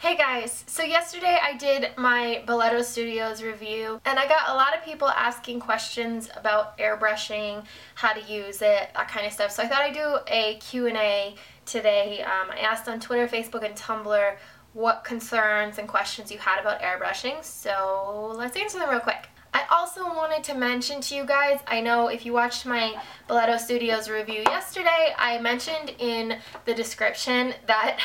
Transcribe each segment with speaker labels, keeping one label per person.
Speaker 1: Hey guys, so yesterday I did my Boleto Studios review and I got a lot of people asking questions about airbrushing, how to use it, that kind of stuff. So I thought I'd do a Q&A today. I asked on Twitter, Facebook, and Tumblr what concerns and questions you had about airbrushing, so let's answer them real quick. I also wanted to mention to you guys, I know if you watched my Boleto Studios review yesterday, I mentioned in the description that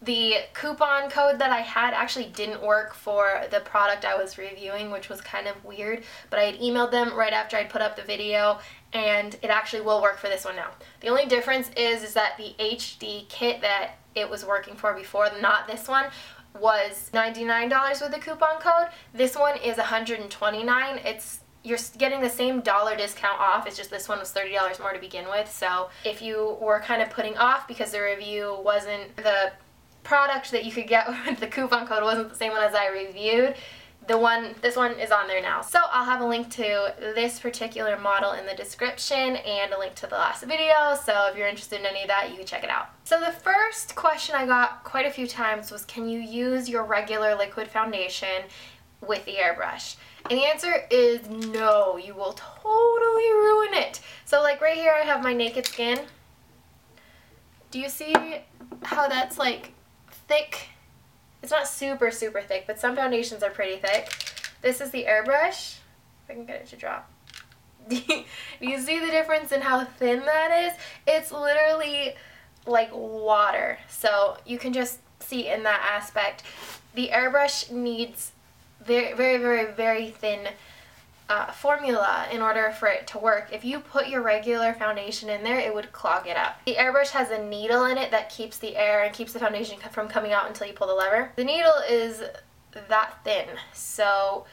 Speaker 1: the coupon code that I had actually didn't work for the product I was reviewing, which was kind of weird, but I had emailed them right after I'd put up the video, and it actually will work for this one now. The only difference is that the HD kit that it was working for before, not this one, was $99 with the coupon code. This one is $129. You're getting the same dollar discount off, it's just this one was $30 more to begin with. So if you were kind of putting off because the review wasn't, the product that you could get with the coupon code wasn't the same one as I reviewed, this one is on there now. So I'll have a link to this particular model in the description and a link to the last video, so if you're interested in any of that, you can check it out. So the first question I got quite a few times was, can you use your regular liquid foundation with the airbrush? And the answer is no, you will totally ruin it. So like right here I have my naked skin. Do you see how that's like thick? It's not super thick, but some foundations are pretty thick. This is the airbrush. If I can get it to drop. Do you see the difference in how thin that is? It's literally like water. So you can just see in that aspect. The airbrush needs very thin formula in order for it to work. If you put your regular foundation in there, it would clog it up. The airbrush has a needle in it that keeps the air and keeps the foundation from coming out until you pull the lever. The needle is that thin, so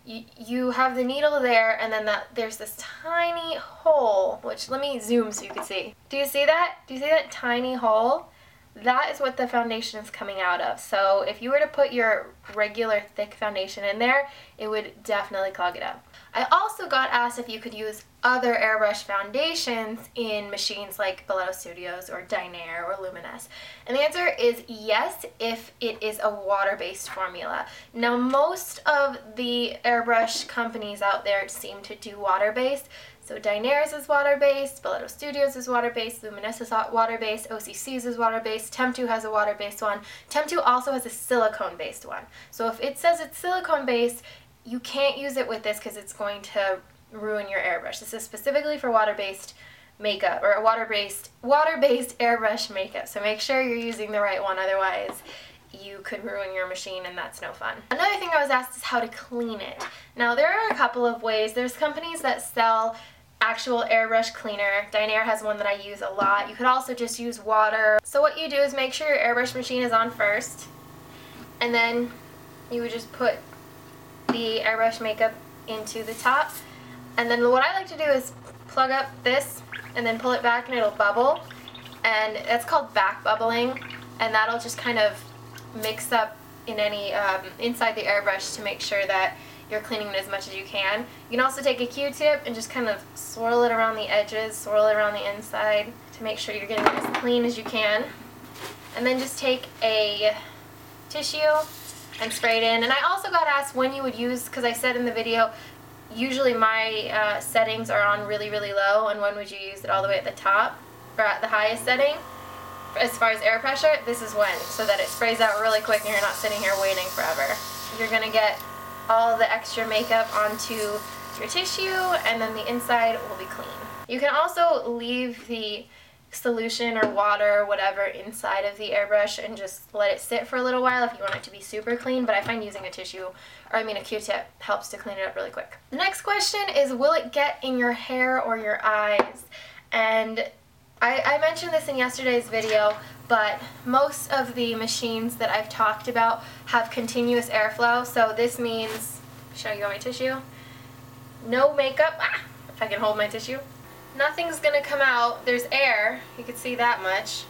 Speaker 1: you have the needle there, and then there's this tiny hole, which let me zoom so you can see. Do you see that? Do you see that tiny hole? That is what the foundation is coming out of. So if you were to put your regular thick foundation in there, it would definitely clog it up. I also got asked if you could use other airbrush foundations in machines like Boleto Studios or Dinair or Luminous. And the answer is yes, if it is a water-based formula. Now most of the airbrush companies out there seem to do water-based. So Dinair's is water-based, Boleto Studios is water-based, Luminous is water-based, OCC's is water-based, Temp2 has a water-based one. Temp2 also has a silicone-based one. So if it says it's silicone-based, you can't use it with this because it's going to ruin your airbrush. This is specifically for water-based makeup, or water-based airbrush makeup. So make sure you're using the right one, otherwise you could ruin your machine and that's no fun. Another thing I was asked is how to clean it. Now there are a couple of ways. There's companies that sell actual airbrush cleaner. Dinair has one that I use a lot. You could also just use water. So what you do is make sure your airbrush machine is on first, and then you would just put the airbrush makeup into the top, and then what I like to do is plug up this and then pull it back and it'll bubble, and that's called back bubbling, and that'll just kind of mix up in any inside the airbrush to make sure that you're cleaning it as much as you can. You can also take a Q-tip and just kind of swirl it around the edges, swirl it around the inside to make sure you're getting it as clean as you can, and then just take a tissue and spray it in. And I also got asked when you would use, because I said in the video, usually my settings are on really low, and when would you use it all the way at the top, or at the highest setting? As far as air pressure, this is when, so that it sprays out really quick and you're not sitting here waiting forever. You're going to get all the extra makeup onto your tissue, and then the inside will be clean. You can also leave the solution or water or whatever inside of the airbrush and just let it sit for a little while if you want it to be super clean, but I find using a Q-tip helps to clean it up really quick. The next question is, will it get in your hair or your eyes? And I mentioned this in yesterday's video, but most of the machines that I've talked about have continuous airflow, so this means, show you my tissue, no makeup, if I can hold my tissue, nothing's going to come out. There's air, you can see that much,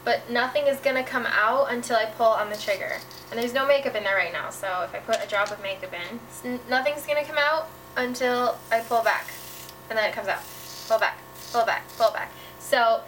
Speaker 1: but nothing is going to come out until I pull on the trigger. And there's no makeup in there right now, so if I put a drop of makeup in, nothing's going to come out until I pull back, and then it comes out. Pull back, pull back, pull back. So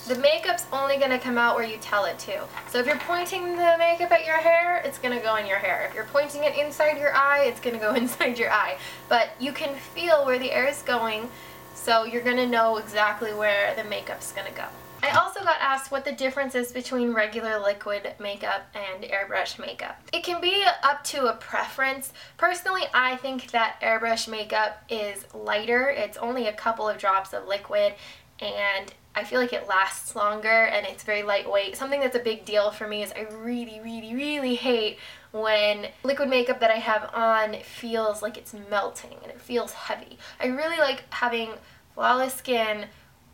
Speaker 1: The makeup's only going to come out where you tell it to. So if you're pointing the makeup at your hair, it's going to go in your hair. If you're pointing it inside your eye, it's going to go inside your eye. But you can feel where the air is going, so you're going to know exactly where the makeup's going to go. I also got asked what the difference is between regular liquid makeup and airbrush makeup. It can be up to a preference. Personally, I think that airbrush makeup is lighter. It's only a couple of drops of liquid, and I feel like it lasts longer and it's very lightweight. Something that's a big deal for me is I really hate when liquid makeup that I have on feels like it's melting and it feels heavy. I really like having flawless skin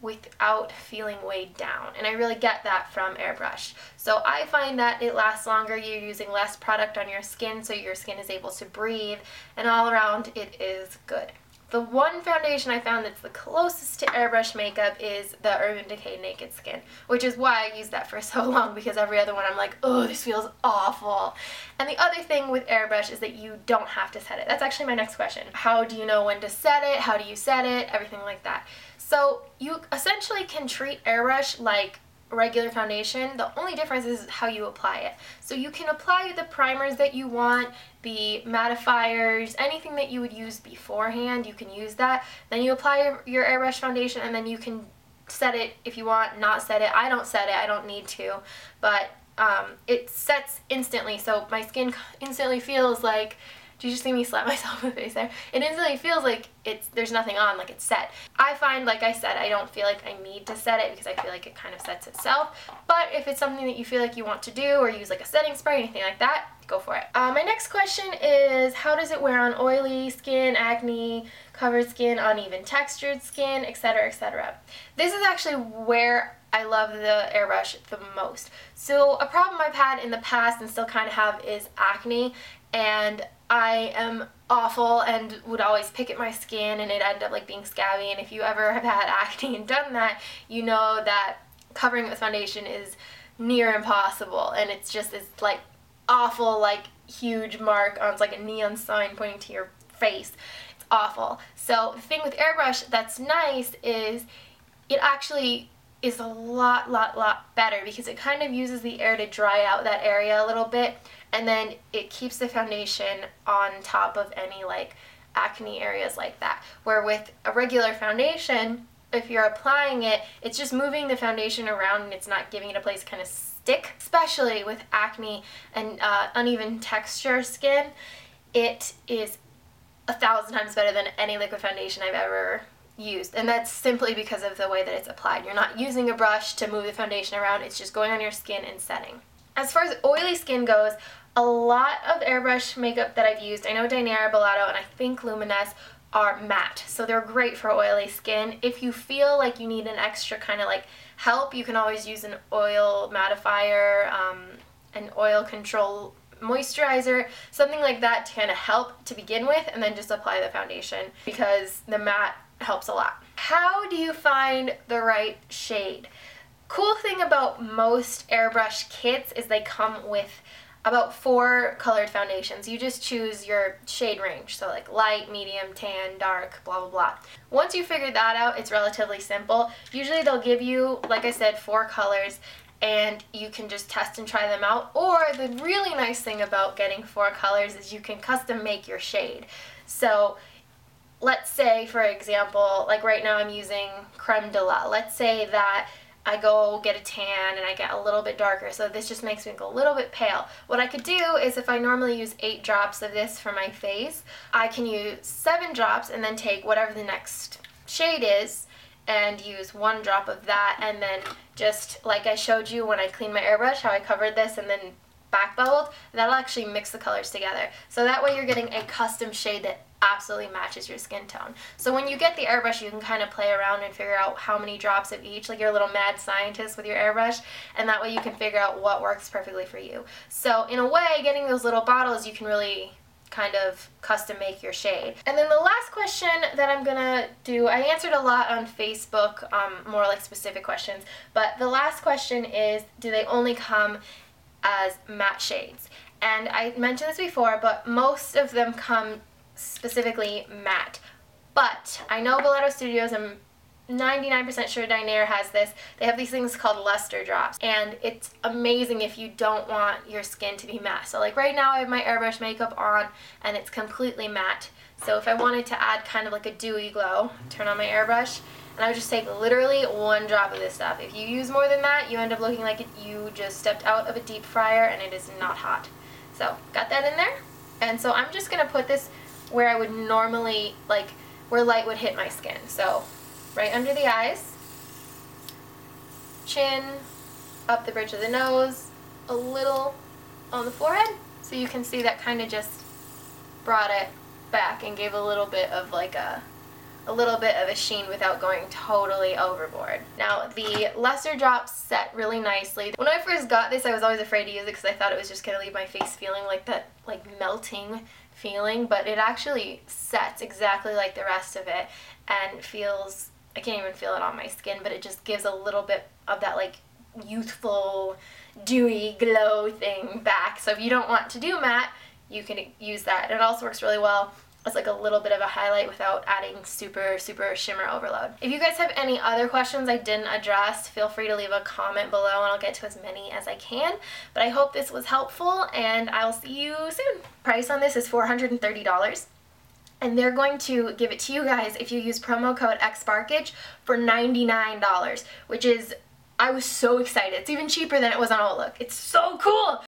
Speaker 1: without feeling weighed down, and I really get that from airbrush. So I find that it lasts longer, you're using less product on your skin, so your skin is able to breathe, and all around it is good. The one foundation I found that's the closest to airbrush makeup is the Urban Decay Naked Skin, which is why I used that for so long, because every other one I'm like, oh, this feels awful. And the other thing with airbrush is that you don't have to set it. That's actually my next question. How do you know when to set it? How do you set it? Everything like that. So you essentially can treat airbrush like regular foundation. The only difference is how you apply it. So you can apply the primers that you want, the mattifiers, anything that you would use beforehand, you can use that. Then you apply your airbrush foundation, and then you can set it if you want, not set it. I don't set it, I don't need to, but it sets instantly, so my skin instantly feels like, did you just see me slap myself in the face there? It instantly feels like there's nothing on, like it's set. I find, like I said, I don't feel like I need to set it because I feel like it kind of sets itself. But if it's something that you feel like you want to do, or use like a setting spray, anything like that, go for it. My next question is, how does it wear on oily skin, acne, covered skin, uneven textured skin, etc., etc.? This is actually where I love the airbrush the most. So a problem I've had in the past and still kind of have is acne, and I am awful and would always pick at my skin and it'd end up like being scabby, and if you ever have had acne and done that, you know that covering it with foundation is near impossible, and it's just this like awful like huge mark on, it's like a neon sign pointing to your face. It's awful. So the thing with airbrush that's nice is it actually is a lot better because it kind of uses the air to dry out that area a little bit, and then it keeps the foundation on top of any like acne areas like that. Where with a regular foundation, if you're applying it, it's just moving the foundation around and it's not giving it a place to kind of stick. Especially with acne and uneven texture skin, it is 1,000 times better than any liquid foundation I've ever used, and that's simply because of the way that it's applied. You're not using a brush to move the foundation around, it's just going on your skin and setting. As far as oily skin goes, a lot of airbrush makeup that I've used, I know Dynera, Bellotto, and I think Luminous are matte, so they're great for oily skin. If you feel like you need an extra kind of like help, you can always use an oil mattifier, an oil control moisturizer, something like that to kind of help to begin with, and then just apply the foundation because the matte helps a lot. How do you find the right shade? Cool thing about most airbrush kits is they come with about 4 colored foundations. You just choose your shade range, so like light, medium, tan, dark, blah blah blah. Once you figure that out, it's relatively simple. Usually they'll give you, like I said, 4 colors, and you can just test and try them out. Or the really nice thing about getting 4 colors is you can custom make your shade. So let's say, for example, like right now I'm using Creme de la. Let's say that I go get a tan and I get a little bit darker, so this just makes me look a little bit pale. What I could do is, if I normally use 8 drops of this for my face, I can use 7 drops and then take whatever the next shade is and use 1 drop of that, and then just like I showed you when I cleaned my airbrush, how I covered this and then back bubbled, that'll actually mix the colors together. So that way you're getting a custom shade that absolutely matches your skin tone. So when you get the airbrush, you can kind of play around and figure out how many drops of each, like you're a little mad scientist with your airbrush, and that way you can figure out what works perfectly for you. So in a way, getting those little bottles, you can really kind of custom make your shade. And then the last question that I'm gonna do, I answered a lot on Facebook, more like specific questions, but the last question is, do they only come as matte shades? And I mentioned this before, but most of them come specifically matte. But I know Bellotto Studios and 99% sure Dinair has this. They have these things called luster drops, and it's amazing if you don't want your skin to be matte. So like right now I have my Airbrush makeup on and it's completely matte. So if I wanted to add kind of like a dewy glow, turn on my Airbrush, and I would just take literally 1 drop of this stuff. If you use more than that, you end up looking like you just stepped out of a deep fryer and it is not hot. So got that in there. And so I'm just going to put this where I would normally, like where light would hit my skin. So right under the eyes, chin, up the bridge of the nose, a little on the forehead. So you can see that kind of just brought it back and gave a little bit of like a little bit of a sheen without going totally overboard. Now the luster drops set really nicely. When I first got this, I was always afraid to use it because I thought it was just going to leave my face feeling like that like melting feeling, but it actually sets exactly like the rest of it and feels, I can't even feel it on my skin, but it just gives a little bit of that like youthful dewy glow thing back. So if you don't want to do matte, you can use that. It also works really well as like a little bit of a highlight without adding super shimmer overload. If you guys have any other questions I didn't address, feel free to leave a comment below and I'll get to as many as I can. But I hope this was helpful and I'll see you soon. Price on this is $430. And they're going to give it to you guys if you use promo code xSparkage for $99, which is, I was so excited. It's even cheaper than it was on Outlook. It's so cool.